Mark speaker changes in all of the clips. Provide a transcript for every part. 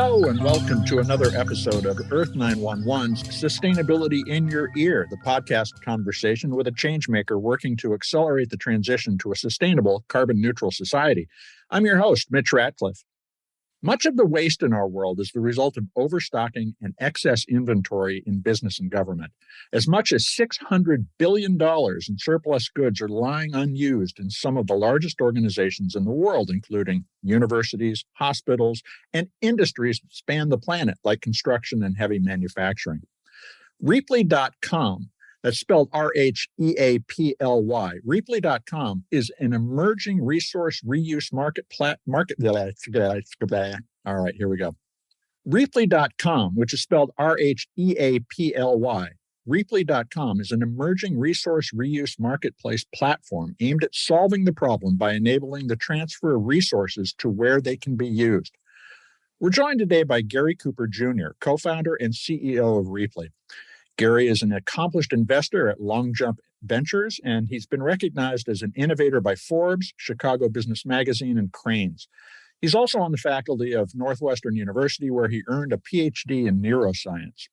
Speaker 1: Hello and welcome to another episode of Earth911's Sustainability in Your Ear, the podcast conversation with a changemaker working to accelerate the transition to a sustainable, carbon-neutral society. I'm your host, Mitch Ratcliffe. Much of the waste in our world is the result of overstocking and excess inventory in business and government. As much as $600 billion in surplus goods are lying unused in some of the largest organizations in the world, including universities, hospitals, and industries that span the planet, like construction and heavy manufacturing. Rheaply.com, that's spelled Rheaply. Rheaply.com is an emerging resource reuse market. All right, here we go. Rheaply.com, which is spelled Rheaply. Rheaply.com is an emerging resource reuse marketplace platform aimed at solving the problem by enabling the transfer of resources to where they can be used. We're joined today by Garry Cooper Jr., co-founder and CEO of Rheaply. Garry is an accomplished investor at Longjump Ventures, and he's been recognized as an innovator by Forbes, Chicago Business Magazine, and Crain. He's also on the faculty of Northwestern University, where he earned a PhD in neuroscience.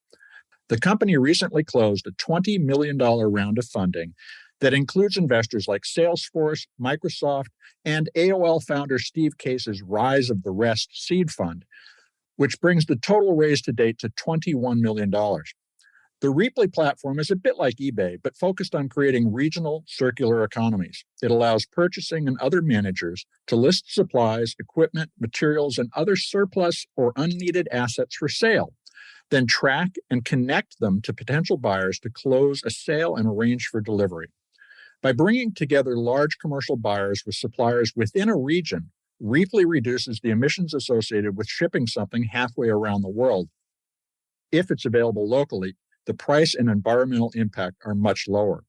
Speaker 1: The company recently closed a $20 million round of funding that includes investors like Salesforce, Microsoft, and AOL founder Steve Case's Rise of the Rest seed fund, which brings the total raised to date to $21 million. The Rheaply platform is a bit like eBay, but focused on creating regional circular economies. It allows purchasing and other managers to list supplies, equipment, materials, and other surplus or unneeded assets for sale, then track and connect them to potential buyers to close a sale and arrange for delivery. By bringing together large commercial buyers with suppliers within a region, Rheaply reduces the emissions associated with shipping something halfway around the world. If it's available locally, the price and environmental impact are much lower.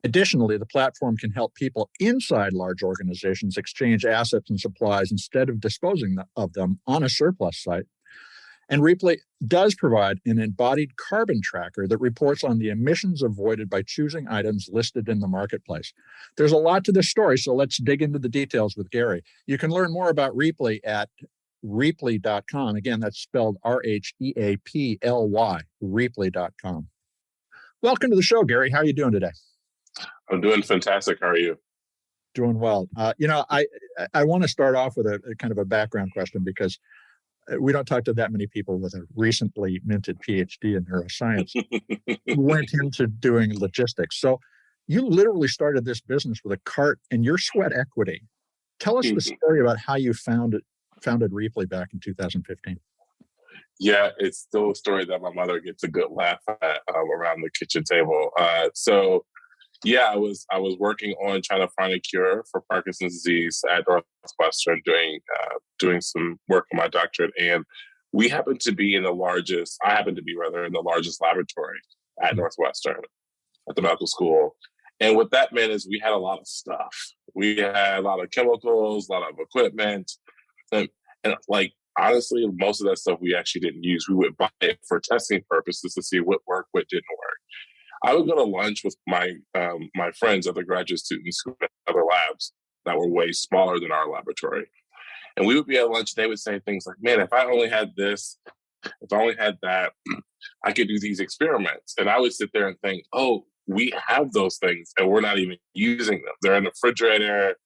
Speaker 1: Additionally, the platform can help people inside large organizations exchange assets and supplies instead of disposing of them on a surplus site. And Rheaply does provide an embodied carbon tracker that reports on the emissions avoided by choosing items listed in the marketplace. There's a lot to this story, so let's dig into the details with Garry. You can learn more about Rheaply at Rheaply.com. Again, that's spelled Rheaply, Rheaply.com. Welcome to the show, Garry. How are you doing today?
Speaker 2: I'm doing fantastic. How are you?
Speaker 1: Doing well. I want to start off with a kind of a background question because we don't talk to that many people with a recently minted PhD in neuroscience who weren't into doing logistics. So you literally started this business with a cart and your sweat equity. Tell us the story about how you founded Rheaply back in 2015.
Speaker 2: Yeah, it's still a story that my mother gets a good laugh at around the kitchen table. I was working on trying to find a cure for Parkinson's disease at Northwestern, doing some work on my doctorate, and I happened to be in the largest laboratory at Northwestern at the medical school. And what that meant is we had a lot of stuff. We had a lot of chemicals, a lot of equipment, and honestly, most of that stuff we actually didn't use. We would buy it for testing purposes to see what worked, what didn't work. I would go to lunch with my friends, other graduate students who had other labs that were way smaller than our laboratory. And we would be at lunch, they would say things like, man, if I only had this, if I only had that, I could do these experiments. And I would sit there and think, oh, we have those things and we're not even using them. They're in the refrigerator,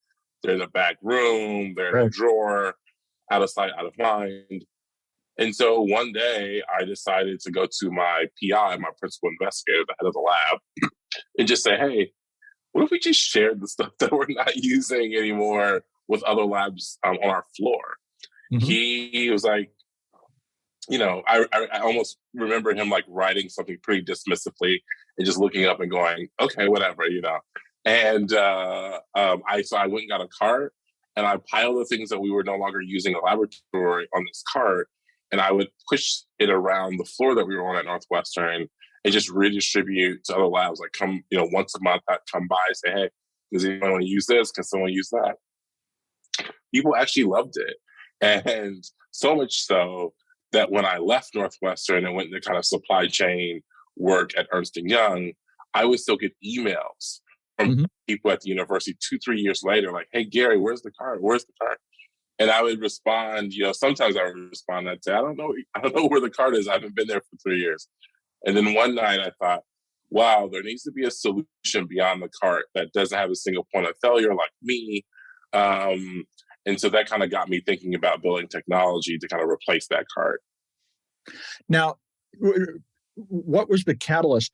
Speaker 2: they're in the back room, they're in a drawer, out of sight, out of mind. And so one day I decided to go to my PI, my principal investigator, the head of the lab, and just say, hey, what if we just shared the stuff that we're not using anymore with other labs on our floor? Mm-hmm. He was like, I almost remember him writing something pretty dismissively and just looking up and going, okay, whatever, And so I went and got a cart and I piled the things that we were no longer using in the laboratory on this cart. And I would push it around the floor that we were on at Northwestern and just redistribute to other labs. Come, once a month, I'd come by and say, hey, does anyone want to use this? Can someone use that? People actually loved it. And so much so that when I left Northwestern and went into kind of supply chain work at Ernst & Young, I would still get emails from people at the university 2-3 years later, like, hey, Garry, where's the cart? Where's the cart? And I would respond, sometimes I would respond, I'd say, I don't know where the cart is. I haven't been there for 3 years. And then one night I thought, wow, there needs to be a solution beyond the cart that doesn't have a single point of failure like me. And so that kind of got me thinking about building technology to kind of replace that cart.
Speaker 1: Now, what was the catalyst?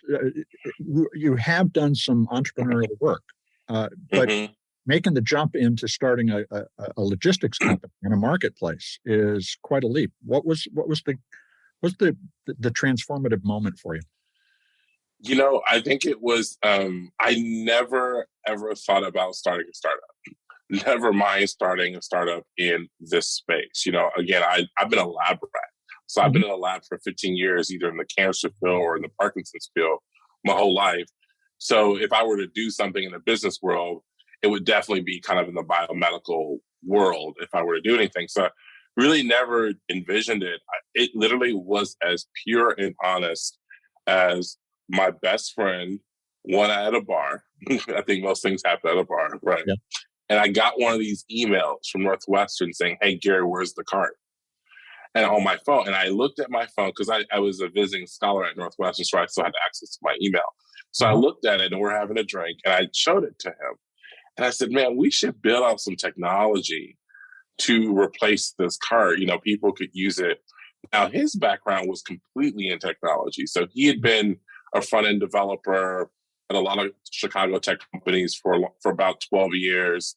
Speaker 1: You have done some entrepreneurial work, but making the jump into starting a logistics company in a marketplace is quite a leap. What was the transformative moment for you?
Speaker 2: I think it was, I never, ever thought about starting a startup. Never mind starting a startup in this space. Again, I've been a lab rat. So I've been in a lab for 15 years, either in the cancer field or in the Parkinson's field my whole life. So if I were to do something in the business world, it would definitely be kind of in the biomedical world if I were to do anything. So I really never envisioned it. It literally was as pure and honest as my best friend, one at a bar. I think most things happen at a bar, right? Yeah. And I got one of these emails from Northwestern saying, hey, Garry, where's the cart? And on my phone, and I looked at my phone because I was a visiting scholar at Northwestern, so I still had access to my email. So I looked at it and we're having a drink and I showed it to him. And I said, man, we should build out some technology to replace this cart. People could use it. Now, his background was completely in technology. So he had been a front-end developer at a lot of Chicago tech companies for about 12 years.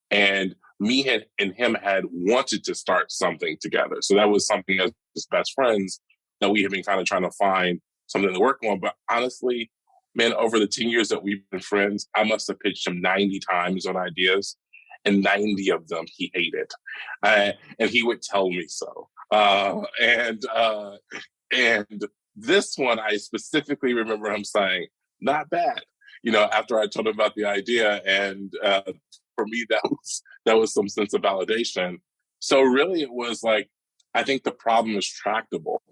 Speaker 2: And me and him had wanted to start something together. So that was something as best friends that we had been kind of trying to find something to work on. But honestly, man, over the 10 years that we've been friends, I must have pitched him 90 times on ideas, and 90 of them he hated. And he would tell me so. And this one, I specifically remember him saying, not bad, after I told him about the idea. And for me, that was some sense of validation. So really it was like, I think the problem is tractable.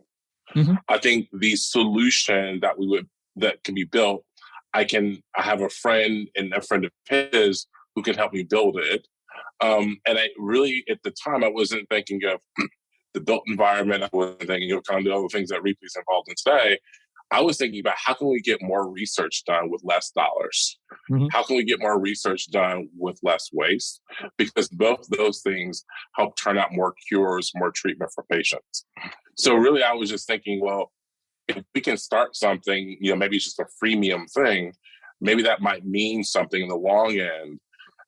Speaker 2: I think the solution that can be built, I have a friend and a friend of his who can help me build it. And I really, at the time, I wasn't thinking of the built environment. I wasn't thinking of kind of the other things that Rheaply is involved in today. I was thinking about how can we get more research done with less dollars? How can we get more research done with less waste? Because both those things help turn out more cures, more treatment for patients. So really, I was just thinking, well, if we can start something, maybe it's just a freemium thing, maybe that might mean something in the long end.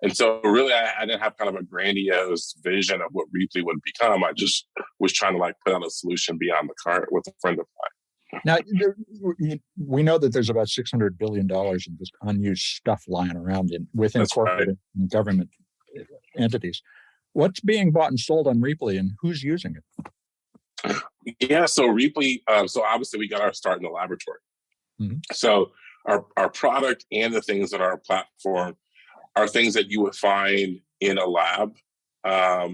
Speaker 2: And so really, I didn't have kind of a grandiose vision of what Rheaply would become. I just was trying to put out a solution beyond the cart with a friend of mine.
Speaker 1: Now, we know that there's about $600 billion in just unused stuff lying around within corporate and government entities. What's being bought and sold on Rheaply, and who's using it?
Speaker 2: Yeah, so Rheaply, so obviously we got our start in the laboratory. So our product and the things that are our platform are things that you would find in a lab. I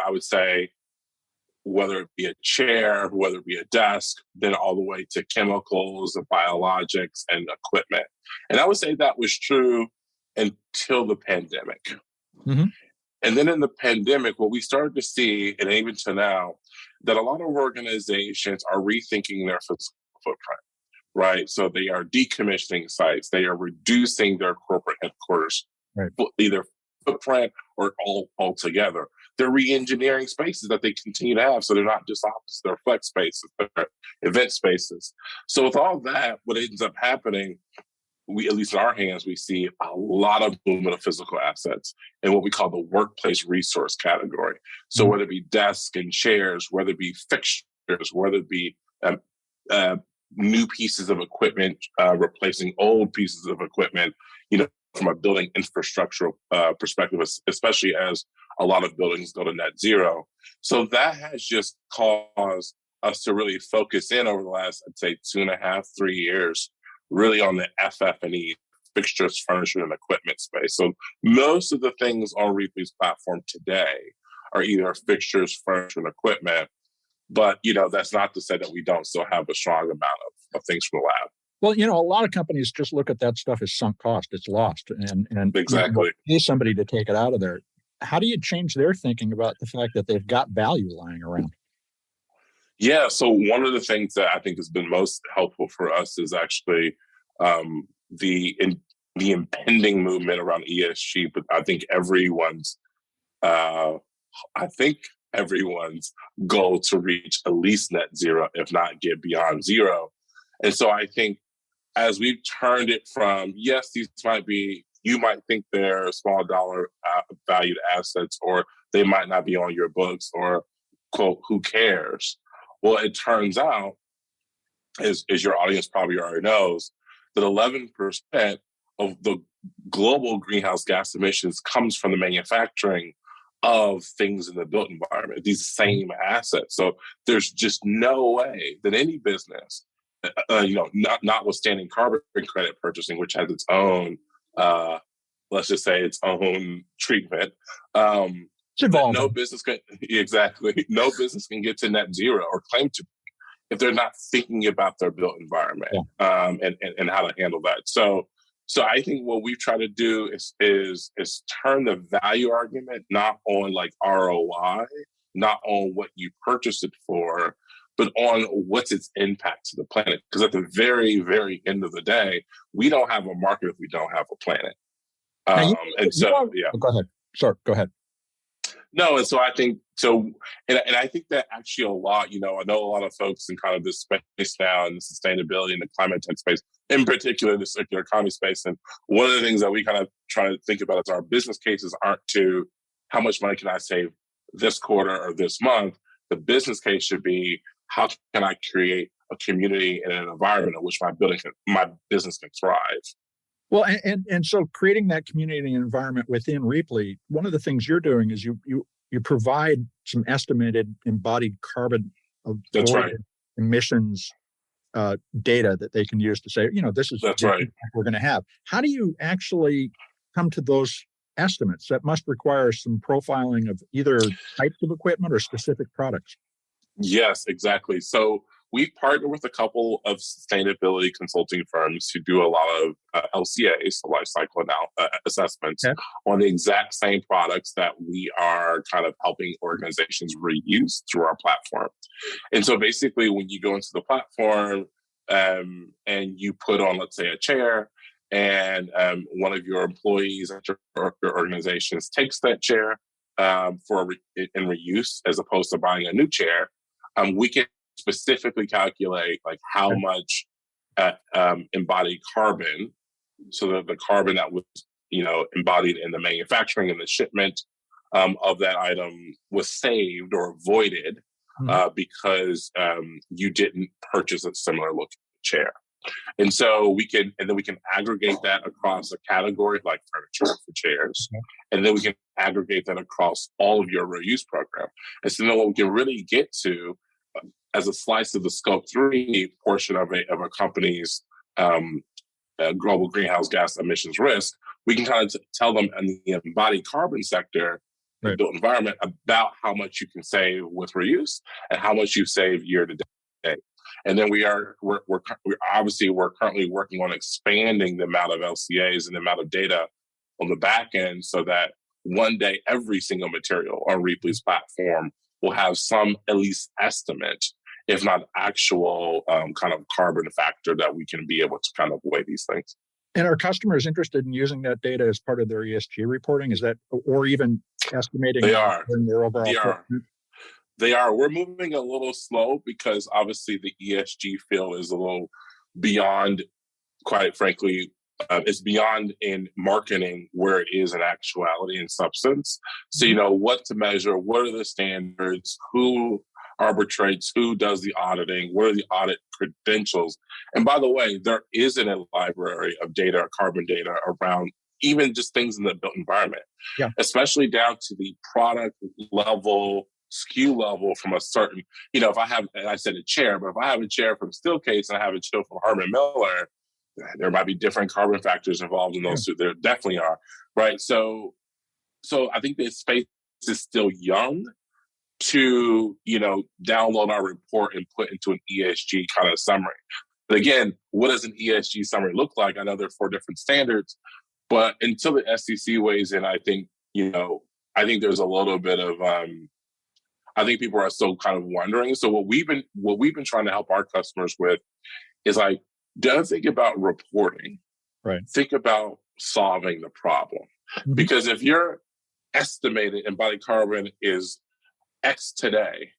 Speaker 2: would say, whether it be a chair, whether it be a desk, then all the way to chemicals and biologics and equipment. And I would say that was true until the pandemic. And then in the pandemic, what we started to see, and even to now, that a lot of organizations are rethinking their physical footprint, right? So they are decommissioning sites. They are reducing their corporate headquarters, either footprint or altogether. They're re-engineering spaces that they continue to have. So they're not just offices, they're flex spaces, they're event spaces. So with all that, what ends up happening, at least in our hands, we see a lot of movement of physical assets in what we call the workplace resource category. So whether it be desks and chairs, whether it be fixtures, whether it be new pieces of equipment, replacing old pieces of equipment, from a building infrastructure perspective, especially as a lot of buildings go to net zero. So that has just caused us to really focus in over the last, I'd say, 2.5, 3 years, really on the FF&E, fixtures, furniture, and equipment space. So most of the things on Rheaply's platform today are either fixtures, furniture, and equipment. But, that's not to say that we don't still have a strong amount of things from the lab.
Speaker 1: Well, a lot of companies just look at that stuff as sunk cost. It's lost. And
Speaker 2: exactly.
Speaker 1: Pay somebody to take it out of there. how do you change their thinking about the fact that they've got value lying around?
Speaker 2: Yeah, so one of the things that I think has been most helpful for us is actually the impending movement around ESG. But uh, I think everyone's goal to reach at least net zero, if not get beyond zero. And so I think as we've turned it from, yes, you might think they're small dollar valued assets, or they might not be on your books, or quote, who cares? Well, it turns out, as your audience probably already knows, that 11% of the global greenhouse gas emissions comes from the manufacturing of things in the built environment, these same assets. So there's just no way that any business, notwithstanding carbon credit purchasing, which has its own, let's just say its own treatment, no business can get to net zero or claim to if they're not thinking about their built environment, and how to handle that. So I think what we've tried to do is turn the value argument not on like ROI, not on what you purchased it for, but on what's its impact to the planet. Because at the very, very end of the day, we don't have a market if we don't have a planet.
Speaker 1: Go ahead. Sorry, go ahead.
Speaker 2: No, and so I think and I think that actually a lot, I know a lot of folks in kind of this space now, in the sustainability and the climate tech space, in particular the circular economy space. And one of the things that we kind of try to think about is our business cases aren't to how much money can I save this quarter or this month. The business case should be, how can I create a community and an environment in which my business can thrive.
Speaker 1: Well, and so creating that community and environment within Rheaply, one of the things you're doing is you provide some estimated embodied carbon emissions data that they can use to say, this is
Speaker 2: what
Speaker 1: we're going to have. How do you actually come to those estimates? That must require some profiling of either types of equipment or specific products.
Speaker 2: Yes, exactly. So we partner with a couple of sustainability consulting firms who do a lot of LCAs, so life cycle assessments, on the exact same products that we are kind of helping organizations reuse through our platform. And so basically, when you go into the platform and you put on, let's say, a chair, and one of your employees at your organizations takes that chair in reuse, as opposed to buying a new chair, we can specifically calculate like how much embodied carbon, so that the carbon that was embodied in the manufacturing and the shipment of that item was saved or avoided because you didn't purchase a similar looking chair. And so we can aggregate that across a category like furniture for chairs, and then we can aggregate that across all of your reuse program. And so then what we can really get to as a slice of the Scope 3 portion of a company's global greenhouse gas emissions risk, we can kind of tell them in the embodied carbon sector, the built environment, about how much you can save with reuse and how much you save year to day. And then we're currently working on expanding the amount of LCAs and the amount of data on the back end, so that one day every single material on Rheaply's platform will have some at least estimate, if not actual kind of carbon factor, that we can be able to kind of weigh these things.
Speaker 1: And are customers interested in using that data as part of their ESG reporting? Is that, or even estimating
Speaker 2: their overall
Speaker 1: footprint?
Speaker 2: They are. We're moving a little slow because obviously the ESG field is a little beyond, quite frankly, it's beyond in marketing where it is in actuality and substance. So, what to measure, what are the standards, who arbitrates, who does the auditing, what are the audit credentials? And by the way, there isn't a library of data, carbon data around even just things in the built environment, especially down to the product level, SKU level from a certain, if I have, and I said a chair, but if I have a chair from Steelcase and I have a chair from Herman Miller, there might be different carbon factors involved in those two. There definitely are, right? So I think this space is still young to, download our report and put into an ESG kind of summary. But again, what does an ESG summary look like? I know there are 4 different standards, but until the SEC weighs in, I think, I think there's a little bit of, I think people are still kind of wondering. So what we've been trying to help our customers with is like, don't think about reporting.
Speaker 1: Right.
Speaker 2: Think about solving the problem. Mm-hmm. Because if your estimated embodied carbon is X today,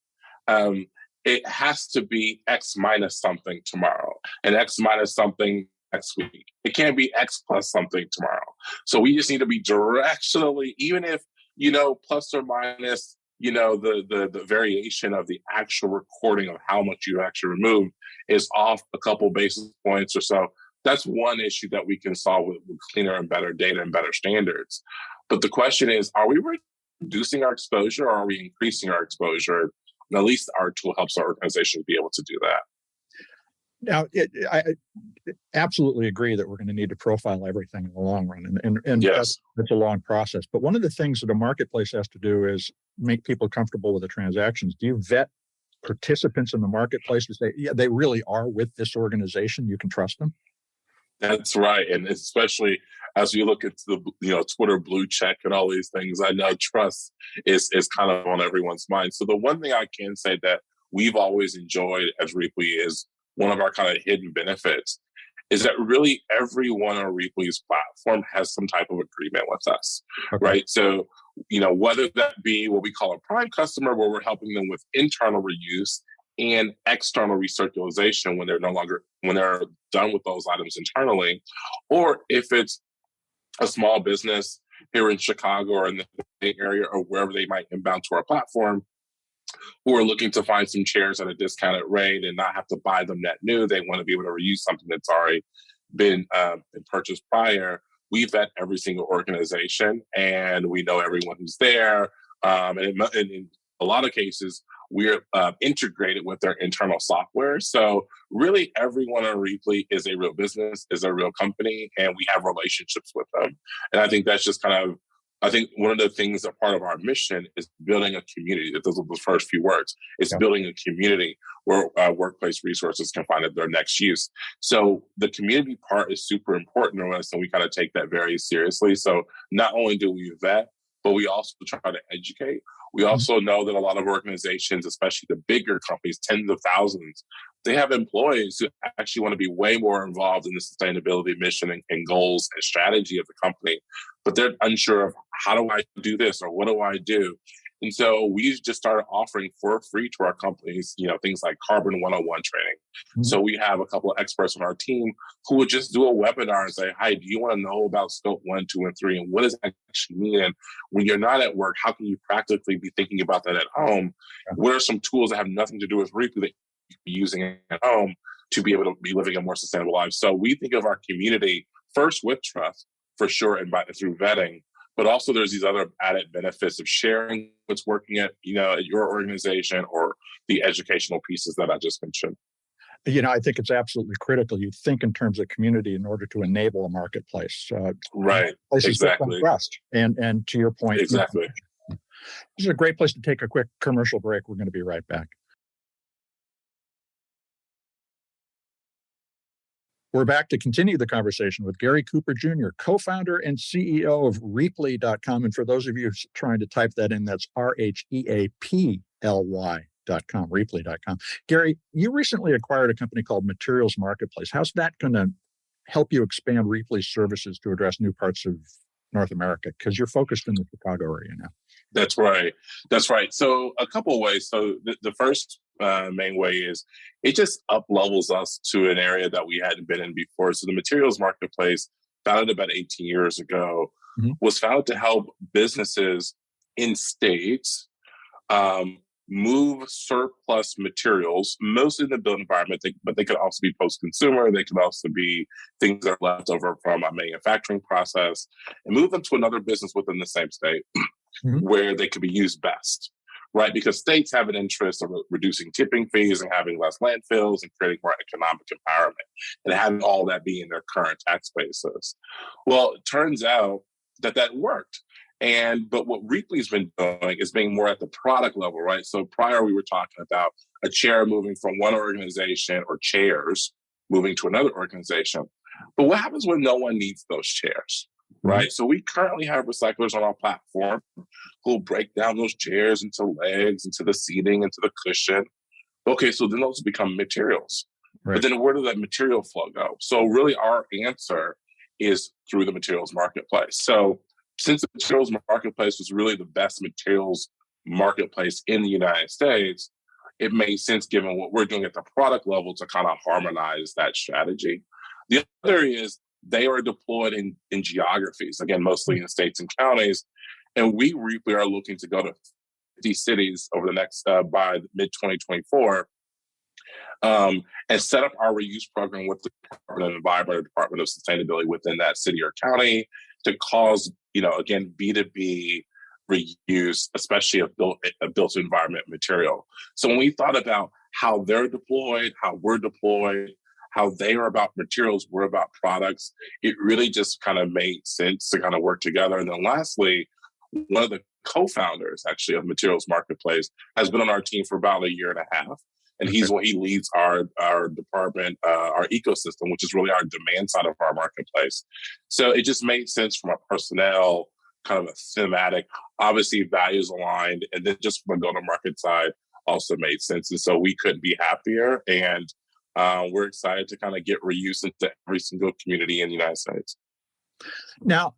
Speaker 2: it has to be X minus something tomorrow and X minus something next week. It can't be X plus something tomorrow. So we just need to be directionally, even if, plus or minus, the variation of the actual recording of how much you actually removed is off a couple basis points or so. That's one issue that we can solve with cleaner and better data and better standards. But the question is, are we reducing our exposure or are we increasing our exposure? And at least our tool helps our organization be able to do that.
Speaker 1: Now, I absolutely agree that we're going to need to profile everything in the long run. And
Speaker 2: yes,
Speaker 1: that's a long process. But one of the things that a marketplace has to do is make people comfortable with the transactions. Do you vet participants in the marketplace to say, yeah, they really are with this organization? You can trust them?
Speaker 2: That's right. And especially as you look at the Twitter blue check and all these things, I know trust is kind of on everyone's mind. So the one thing I can say that we've always enjoyed as Rheaply is one of our kind of hidden benefits is that really everyone on Rheaply's platform has some type of agreement with us, right? So, whether that be what we call a prime customer, where we're helping them with internal reuse and external recirculation when they're done with those items internally, or if it's a small business here in Chicago or in the Bay Area or wherever they might inbound to our platform, who are looking to find some chairs at a discounted rate and not have to buy them net new. They want to be able to reuse something that's already been purchased prior. We vet every single organization and we know everyone who's there. And in a lot of cases, we're integrated with their internal software. So really everyone on Rheaply is a real business, is a real company, and we have relationships with them. And I think that's just I think one of the things that part of our mission is building a community. Those are the first few words. It's building a community where workplace resources can find their next use. So the community part is super important to us, and we kind of take that very seriously. So not only do we vet, but we also try to educate. We also know that a lot of organizations, especially the bigger companies, tens of thousands, they have employees who actually want to be way more involved in the sustainability mission and goals and strategy of the company, but they're unsure of how do I do this or what do I do? And so we just started offering for free to our companies, things like Carbon 101 training. Mm-hmm. So we have a couple of experts on our team who would just do a webinar and say, hi, do you want to know about scope 1, 2, and 3? And what does that actually mean? And when you're not at work, how can you practically be thinking about that at home? Yeah. What are some tools that have nothing to do with Rheaply that you can be using at home to be able to be living a more sustainable life? So we think of our community first with trust, for sure, and through vetting. But also there's these other added benefits of sharing what's working at your organization or the educational pieces that I just mentioned.
Speaker 1: I think it's absolutely critical. You think in terms of community in order to enable a marketplace.
Speaker 2: Right. Exactly.
Speaker 1: Trust. And to your point.
Speaker 2: Exactly.
Speaker 1: This is a great place to take a quick commercial break. We're going to be right back. We're back to continue the conversation with Garry Cooper Jr., co-founder and CEO of Rheaply.com. And for those of you trying to type that in, that's RHEAPLY.com, Rheaply.com. Garry, you recently acquired a company called Materials Marketplace. How's that going to help you expand Rheaply's services to address new parts of North America? Because you're focused in the Chicago area now.
Speaker 2: That's right. So a couple of ways. So the first main way is it just up levels us to an area that we hadn't been in before. So the Materials Marketplace, founded about 18 years ago, was founded to help businesses in states move surplus materials, mostly in the built environment, but they could also be post-consumer. They could also be things that are left over from a manufacturing process, and move them to another business within the same state where they could be used best, right? Because states have an interest in reducing tipping fees and having less landfills and creating more economic empowerment and having all that be in their current tax bases. Well, it turns out that worked. But what Rheaply's been doing is being more at the product level, right? So prior we were talking about a chair moving from one organization or chairs moving to another organization. But what happens when no one needs those chairs, right? So we currently have recyclers on our platform who'll break down those chairs into legs, into the seating, into the cushion. Okay, so then those become materials.
Speaker 1: Right.
Speaker 2: But then where does that material flow go? So really our answer is through the materials marketplace. So since the materials marketplace was really the best materials marketplace in the United States, it made sense given what we're doing at the product level to kind of harmonize that strategy. The other is they are deployed in geographies, again, mostly in states and counties. And we Rheaply are looking to go to 50 cities over the next, by mid-2024, and set up our reuse program with the Department of Environment or Department of Sustainability within that city or county to cause, again, B2B reuse, especially of built environment material. So when we thought about how they're deployed, how we're deployed, how they are about materials, we're about products, it really just kind of made sense to kind of work together. And then lastly, one of the co-founders actually of Materials Marketplace has been on our team for about a year and a half. And he leads our department, our ecosystem, which is really our demand side of our marketplace. So it just made sense from a personnel, kind of a thematic, obviously values aligned, and then just from a go-to-market side also made sense. And so we couldn't be happier. And we're excited to kind of get reuse into every single community in the United States.
Speaker 1: Now,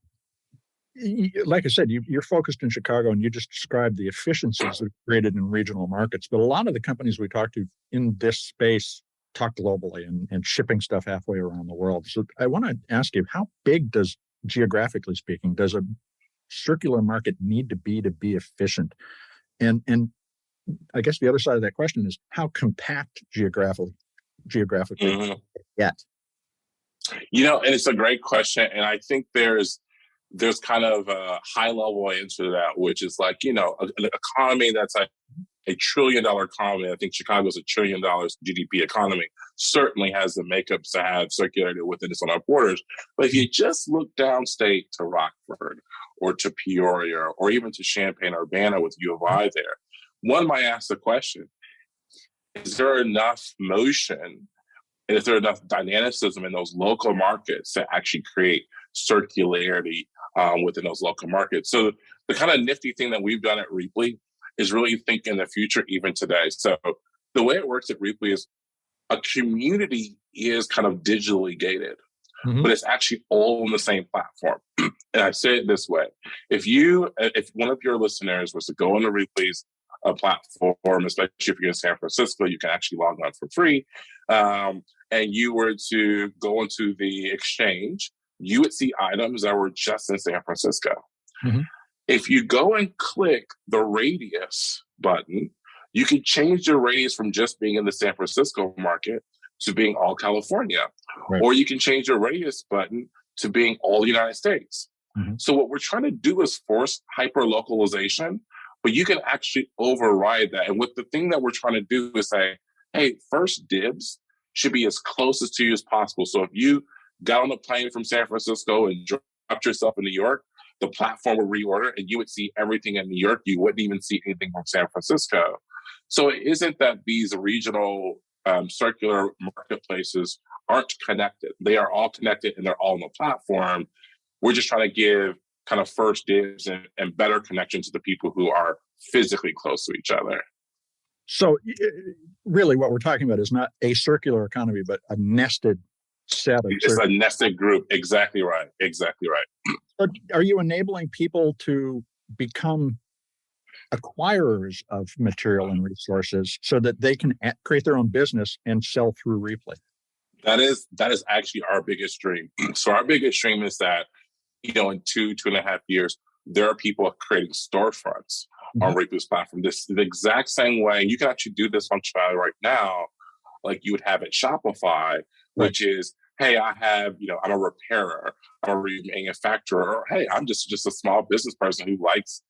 Speaker 1: like I said, you're focused in Chicago, and you just described the efficiencies that are created in regional markets. But a lot of the companies we talk to in this space talk globally and shipping stuff halfway around the world. So I want to ask you, how big geographically speaking, does a circular market need to be efficient? And I guess the other side of that question is, how compact geographically yet?
Speaker 2: And it's a great question. And I think there's kind of a high level answer to that, which is like, an economy that's like $1 trillion economy. I think Chicago's $1 trillion GDP economy, certainly has the makeups to have circularity within its own borders. But if you just look downstate to Rockford or to Peoria or even to Champaign-Urbana with U of I there, one might ask the question, is there enough motion and is there enough dynamicism in those local markets to actually create circularity within those local markets? So the kind of nifty thing that we've done at Rheaply is really think in the future, even today. So the way it works at Rheaply is a community is kind of digitally gated, but it's actually all on the same platform. And I say it this way: if one of your listeners was to go on the Rheaply's platform, especially if you're in San Francisco, you can actually log on for free. And you were to go into the exchange, you would see items that were just in San Francisco. If you go and click the radius button, you can change your radius from just being in the San Francisco market to being all California. Right. Or you can change your radius button to being all the United States. So what we're trying to do is force hyper-localization, but you can actually override that. And what the thing that we're trying to do is say, hey, first dibs should be as closest to you as possible. So if you got on a plane from San Francisco and dropped yourself in New York, the platform would reorder and you would see everything in New York. You wouldn't even see anything from San Francisco. So it isn't that these regional circular marketplaces aren't connected. They are all connected and they're all on the platform. We're just trying to give kind of first dibs and better connection to the people who are physically close to each other.
Speaker 1: So really what we're talking about is not a circular economy, but a nested set of...
Speaker 2: It's a nested group. Exactly right. Exactly right.
Speaker 1: So are you enabling people to become acquirers of material and resources so that they can create their own business and sell through Rheaply?
Speaker 2: That is actually our biggest dream. So our biggest dream is that, in 2.5 years, there are people creating storefronts on Rheaply's platform. This is the exact same way. You can actually do this functionality right now, like you would have at Shopify, which is, hey, I have, I'm a repairer, I'm a remanufacturer, or hey, I'm just a small business person who likes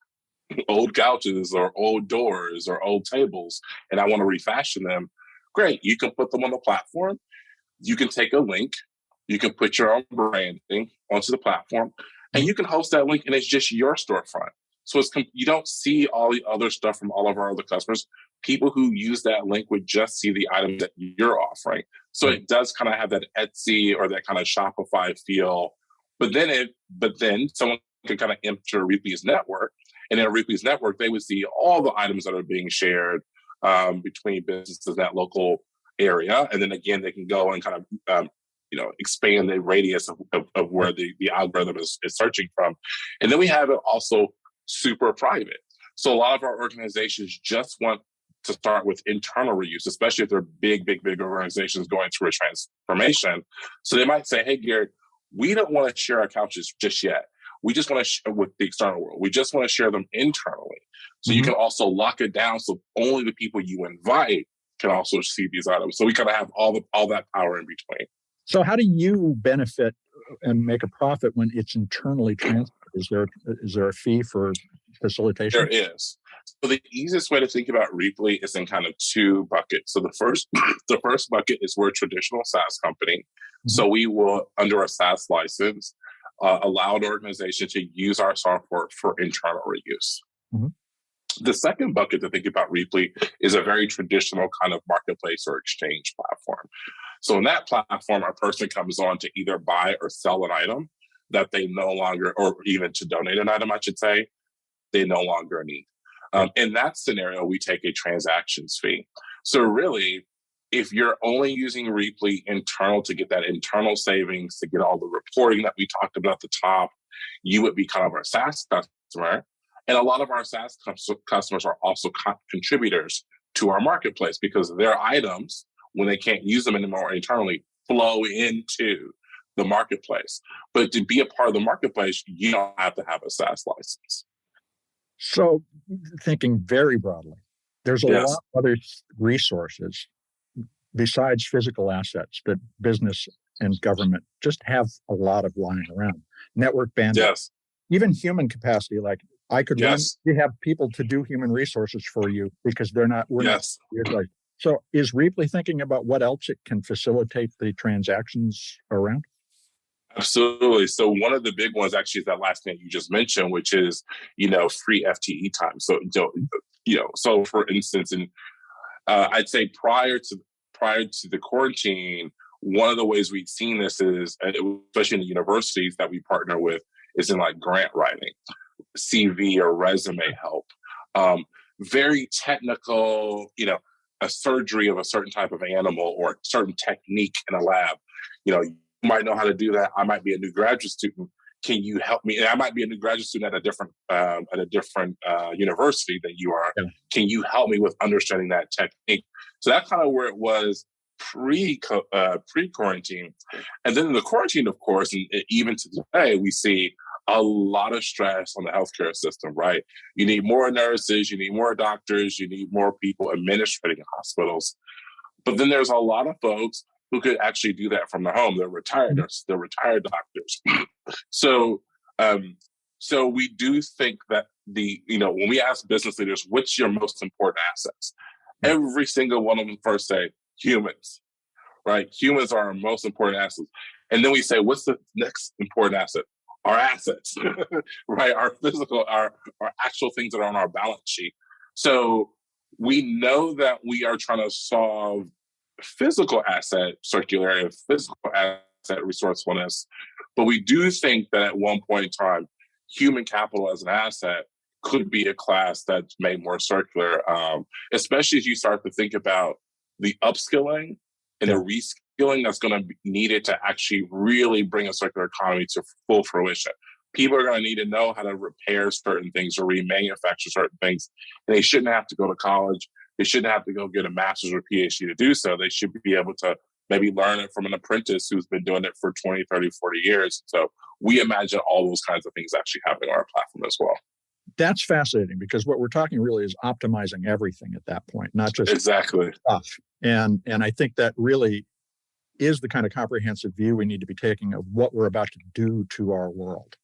Speaker 2: old couches or old doors or old tables, and I want to refashion them. Great. You can put them on the platform. You can take a link. You can put your own branding onto the platform, and you can host that link, and it's just your storefront. So you don't see all the other stuff from all of our other customers. People who use that link would just see the items that you're offering. So it does kind of have that Etsy or that kind of Shopify feel But then someone could kind of enter Rheaply's network, and in Rheaply's network, they would see all the items that are being shared between businesses in that local area, and then again, they can go and kind of expand the radius of where the algorithm is searching from. And then we have it also super private. So a lot of our organizations just want to start with internal reuse, especially if they're big organizations going through a transformation. So they might say, hey, Garry, we don't want to share our couches just yet. We just want to share with the external world. We just want to share them internally. So you can also lock it down so only the people you invite can also see these items. So we kind of have all that power in between.
Speaker 1: So how do you benefit and make a profit when it's internally transferred? Is there a fee for facilitation?
Speaker 2: There is. So the easiest way to think about Rheaply is in kind of two buckets. So the first bucket is we're a traditional SaaS company. So we will, under a SaaS license, allow an organization to use our software for internal reuse. The second bucket to think about Rheaply is a very traditional kind of marketplace or exchange platform. So in that platform, a person comes on to either buy or sell an item that they no longer, or even to donate an item, I should say, they no longer need. In that scenario, we take a transactions fee. So really, if you're only using Rheaply internal to get that internal savings, to get all the reporting that we talked about at the top, you would be kind of our SaaS customer. And a lot of our SaaS customers are also contributors to our marketplace because their items, when they can't use them anymore internally, flow into the marketplace. But to be a part of the marketplace, you don't have to have a SaaS license.
Speaker 1: So thinking very broadly, there's a lot of other resources besides physical assets that business and government just have a lot of lying around. Network bandwidth, even human capacity. Like I could run, you have people to do human resources for you because we're not. So is Rheaply thinking about what else it can facilitate the transactions around?
Speaker 2: Absolutely. So one of the big ones actually is that last thing you just mentioned, which is, free FTE time. So for instance, I'd say prior to the quarantine, one of the ways we've seen this is, especially in the universities that we partner with, is in like grant writing, CV or resume help, very technical, a surgery of a certain type of animal or a certain technique in a lab. You might know how to do that. I might be a new graduate student. Can you help me? And I might be a new graduate student at a different university than you are. Yeah. Can you help me with understanding that technique? So that's kind of where it was pre-quarantine. And then in the quarantine, of course, and even to today, we see a lot of stress on the healthcare system, right? You need more nurses, you need more doctors, you need more people administrating hospitals. But then there's a lot of folks who could actually do that from their home. They're retired nurses, they're retired doctors. So we do think that when we ask business leaders, what's your most important assets? Every single one of them first say humans, right? Humans are our most important assets. And then we say, what's the next important asset? Our assets, right? Our physical, our actual things that are on our balance sheet. So we know that we are trying to solve physical asset circularity, physical asset resourcefulness, but we do think that at one point in time, human capital as an asset could be a class that's made more circular, especially as you start to think about the upskilling and the reskilling that's going to be needed to actually really bring a circular economy to full fruition. People are going to need to know how to repair certain things or remanufacture certain things. And they shouldn't have to go to college. They shouldn't have to go get a master's or PhD to do so. They should be able to maybe learn it from an apprentice who's been doing it for 20, 30, 40 years. So we imagine all those kinds of things actually happening on our platform as well.
Speaker 1: That's fascinating because what we're talking really is optimizing everything at that point, not just
Speaker 2: exactly
Speaker 1: stuff. And I think that really is the kind of comprehensive view we need to be taking of what we're about to do to our world.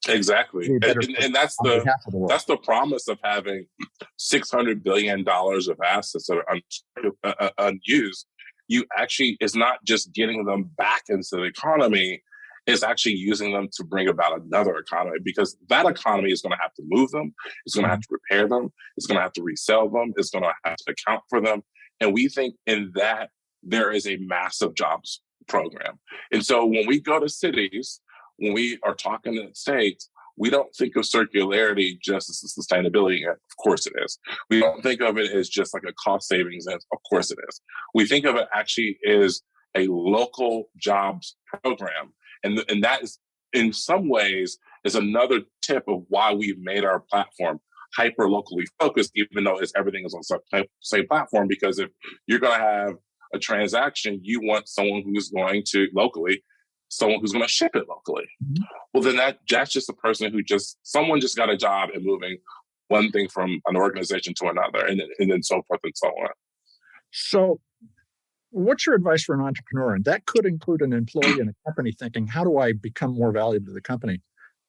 Speaker 2: Exactly. And that's the promise of having $600 billion of assets that are unused. You actually, it's not just getting them back into the economy, it's actually using them to bring about another economy, because that economy is going to have to move them. It's going to have to repair them. It's going to have to resell them. It's going to have to account for them. And we think in that there is a massive jobs program. And so when we go to cities, when we are talking in the States, we don't think of circularity just as a sustainability. Of course it is. We don't think of it as just like a cost savings. Of course it is. We think of it actually as a local jobs program. And that is, in some ways, is another tip of why we've made our platform hyper locally focused, even though everything is on the same platform. Because if you're going to have a transaction, you want someone who's going to locally, someone who's going to ship it locally. Mm-hmm. Well, then that's just a person someone just got a job and moving one thing from an organization to another, and then so forth and so on.
Speaker 1: So what's your advice for an entrepreneur? And that could include an employee in a company thinking, how do I become more valuable to the company?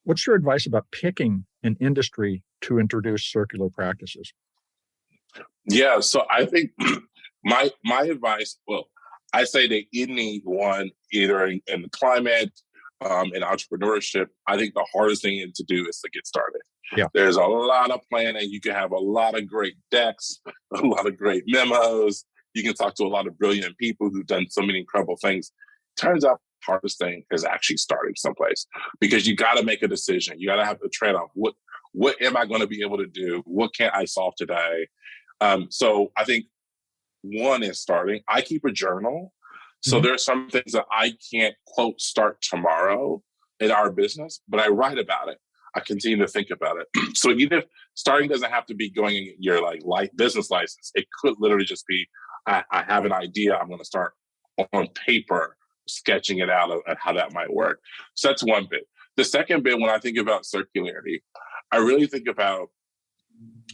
Speaker 1: What's your advice about picking an industry to introduce circular practices?
Speaker 2: Yeah, so I think my advice, well, I say that anyone, either in the climate, in entrepreneurship, I think the hardest thing to do is to get started.
Speaker 1: Yeah.
Speaker 2: There's a lot of planning. You can have a lot of great decks, a lot of great memos. You can talk to a lot of brilliant people who've done so many incredible things. Turns out the hardest thing is actually starting someplace, because you got to make a decision. You got to have the trade-off. What am I going to be able to do? What can't I solve today? So I think one is starting. I keep a journal. So there are some things that I can't, quote, start tomorrow in our business, but I write about it. I continue to think about it. So even if starting doesn't have to be going in your business license, it could literally just be, I have an idea. I'm going to start on paper, sketching it out of how that might work. So that's one bit. The second bit, when I think about circularity, I really think about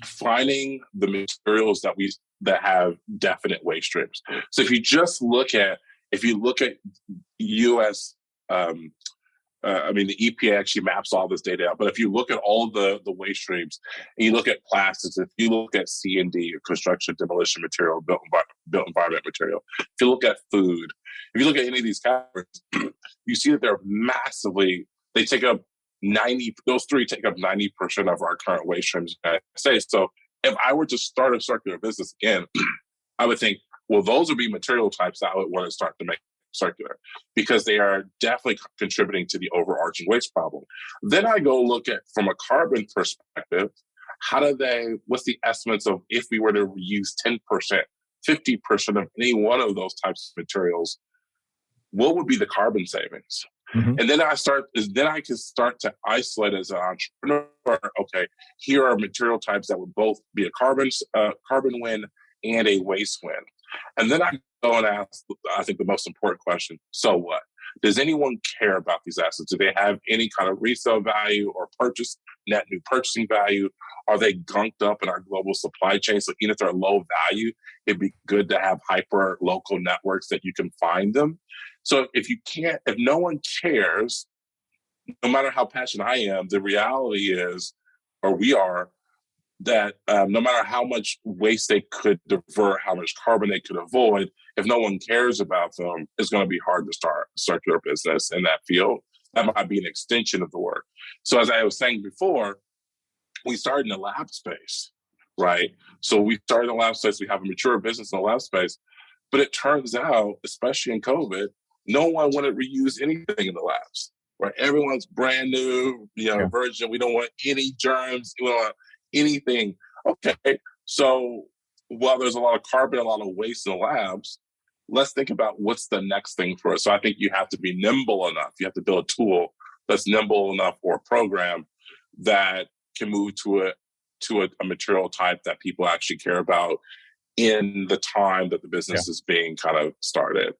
Speaker 2: finding the materials that have definite waste streams. So if you look at U.S. The EPA actually maps all this data out. But if you look at all the waste streams, and you look at plastics, if you look at C&D, construction demolition material, built environment material, if you look at food, if you look at any of these categories, you see that they're massively. They take up 90. Those three take up 90% of our current waste streams in the United States. So if I were to start a circular business again, I would think, well, those would be material types that I would want to start to make circular, because they are definitely contributing to the overarching waste problem. Then I go look at, from a carbon perspective, what's the estimates of, if we were to reuse 10%, 50% of any one of those types of materials, what would be the carbon savings? Mm-hmm. And then I can start to isolate as an entrepreneur. Okay, here are material types that would both be a carbon win and a waste win. And then I go and ask, I think, the most important question: so what? Does anyone care about these assets? Do they have any kind of resale value or net new purchasing value? Are they gunked up in our global supply chain? So even if they're low value, it'd be good to have hyper local networks that you can find them. So if no one cares, no matter how passionate I am, the reality is, or we are, that no matter how much waste they could divert, how much carbon they could avoid, if no one cares about them, it's going to be hard to start a circular business in that field. That might be an extension of the work. So as I was saying before, we started in the lab space, right? So we started in the lab space. We have a mature business in the lab space. But it turns out, especially in COVID, no one wanted to reuse anything in the labs, right? Everyone's brand new, virgin. We don't want any germs. We don't want anything. Okay, so while there's a lot of carbon, a lot of waste in the labs, let's think about what's the next thing for us. So I think you have to be nimble enough. You have to build a tool that's nimble enough, or a program that can move to a material type that people actually care about in the time that the business is being kind of started.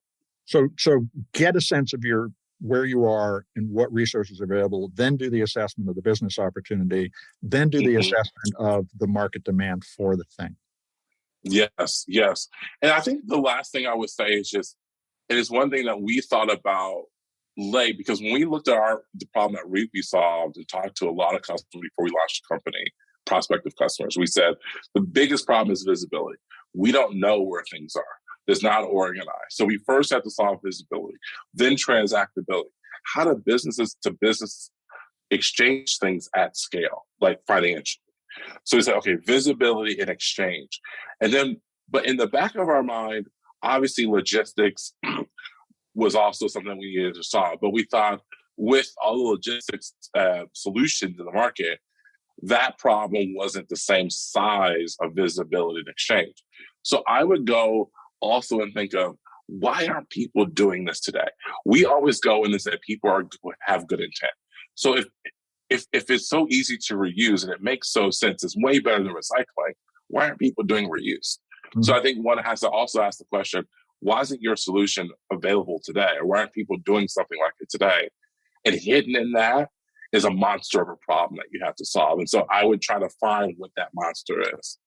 Speaker 1: So get a sense of where you are and what resources are available, then do the assessment of the business opportunity, then do the assessment of the market demand for the thing.
Speaker 2: Yes. And I think the last thing I would say is it is one thing that we thought about late, because when we looked at the problem that Rheaply solved and talked to a lot of customers before we launched the company, prospective customers, we said the biggest problem is visibility. We don't know where things are. It's not organized. So we first have to solve visibility, then transactability. How do businesses to business exchange things at scale, like financially? So we said, okay, visibility and exchange. And then, but in the back of our mind, obviously logistics was also something we needed to solve. But we thought, with all the logistics solutions in the market, that problem wasn't the same size of visibility and exchange. So I would go also and think of, why aren't people doing this today? We always go in and say people have good intent. So if it's so easy to reuse and it makes so sense, it's way better than recycling, why aren't people doing reuse? Mm-hmm. So I think one has to also ask the question, why isn't your solution available today? Or why aren't people doing something like it today? And hidden in that is a monster of a problem that you have to solve. And so I would try to find what that monster is.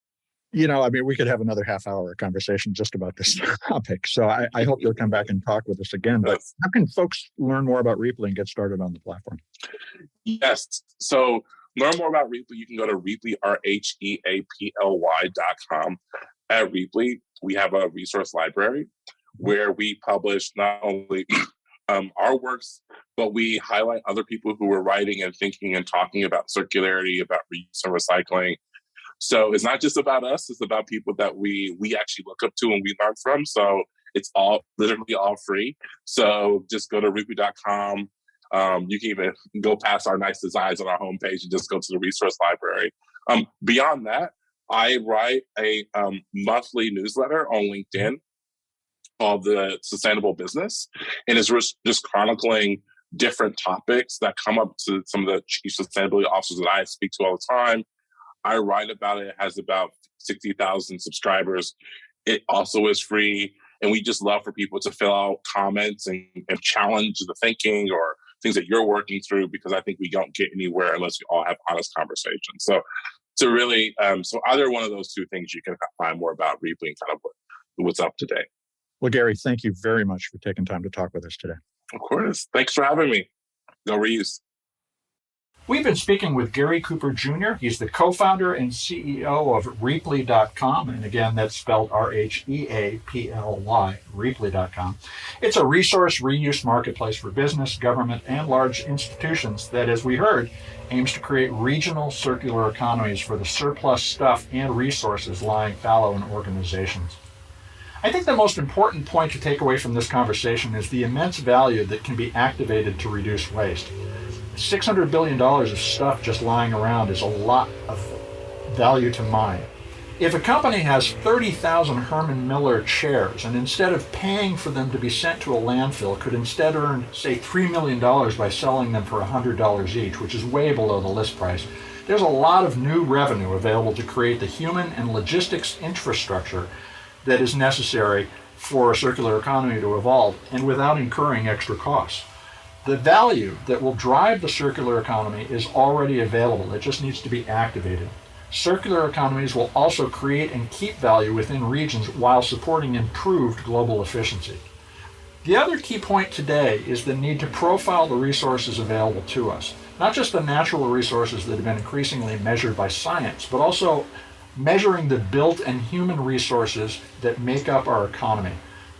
Speaker 1: You know, I mean, we could have another half-hour conversation just about this topic. So I hope you'll come back and talk with us again. But how can folks learn more about Rheaply and get started on the platform?
Speaker 2: Yes. So learn more about Rheaply. You can go to Rheaply, RHEAPLY.com. At Rheaply, we have a resource library where we publish not only our works, but we highlight other people who are writing and thinking and talking about circularity, about reuse and recycling. So it's not just about us, it's about people that we actually look up to and we learn from. So it's all literally all free. So just go to Rheaply.com. You can even go past our nice designs on our homepage and just go to the resource library. Beyond that, I write a monthly newsletter on LinkedIn called The Sustainable Business. And it's just chronicling different topics that come up to some of the chief sustainability officers that I speak to all the time. I write about it. It has about 60,000 subscribers. It also is free. And we just love for people to fill out comments and challenge the thinking or things that you're working through, because I think we don't get anywhere unless we all have honest conversations. So really, so either one of those two things, you can find more about Rheaply and kind of what's up today.
Speaker 1: Well, Garry, thank you very much for taking time to talk with us today.
Speaker 2: Of course. Thanks for having me. Go reuse.
Speaker 1: We've been speaking with Garry Cooper Jr. He's the co-founder and CEO of Rheaply.com. And again, that's spelled RHEAPLY, Rheaply.com. It's a resource reuse marketplace for business, government, and large institutions that, as we heard, aims to create regional circular economies for the surplus stuff and resources lying fallow in organizations. I think the most important point to take away from this conversation is the immense value that can be activated to reduce waste. $600 billion of stuff just lying around is a lot of value to mine. If a company has 30,000 Herman Miller chairs and instead of paying for them to be sent to a landfill could instead earn, say, $3 million by selling them for $100 each, which is way below the list price, there's a lot of new revenue available to create the human and logistics infrastructure that is necessary for a circular economy to evolve and without incurring extra costs. The value that will drive the circular economy is already available. It just needs to be activated. Circular economies will also create and keep value within regions while supporting improved global efficiency. The other key point today is the need to profile the resources available to us, not just the natural resources that have been increasingly measured by science, but also measuring the built and human resources that make up our economy.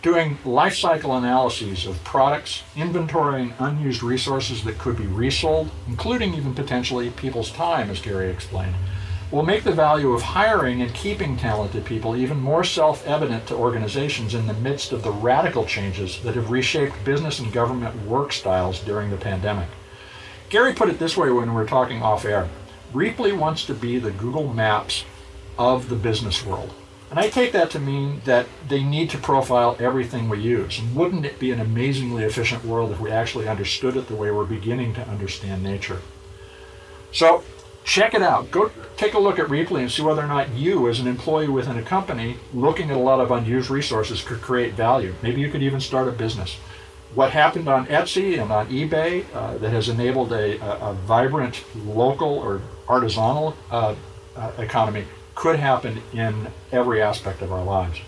Speaker 1: Doing life cycle analyses of products, inventorying unused resources that could be resold, including even potentially people's time, as Garry explained, will make the value of hiring and keeping talented people even more self-evident to organizations in the midst of the radical changes that have reshaped business and government work styles during the pandemic. Garry put it this way when we were talking off-air. Rheaply wants to be the Google Maps of the business world. And I take that to mean that they need to profile everything we use. And wouldn't it be an amazingly efficient world if we actually understood it the way we're beginning to understand nature? So check it out. Go take a look at Rheaply and see whether or not you, as an employee within a company, looking at a lot of unused resources, could create value. Maybe you could even start a business. What happened on Etsy and on eBay that has enabled a vibrant local or artisanal economy could happen in every aspect of our lives.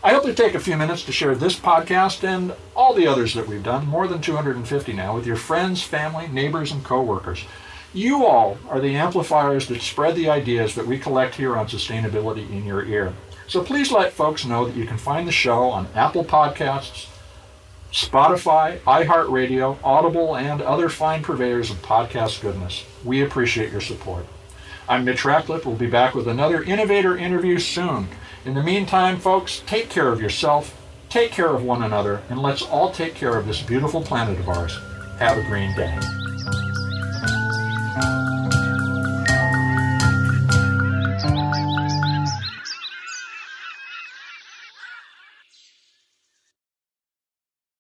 Speaker 1: I hope to take a few minutes to share this podcast and all the others that we've done, more than 250 now, with your friends, family, neighbors, and coworkers. You all are the amplifiers that spread the ideas that we collect here on sustainability in your ear. So please let folks know that you can find the show on Apple Podcasts, Spotify, iHeartRadio, Audible, and other fine purveyors of podcast goodness. We appreciate your support. I'm Mitch Ratcliffe. We'll be back with another innovator interview soon. In the meantime, folks, take care of yourself, take care of one another, and let's all take care of this beautiful planet of ours. Have a green day.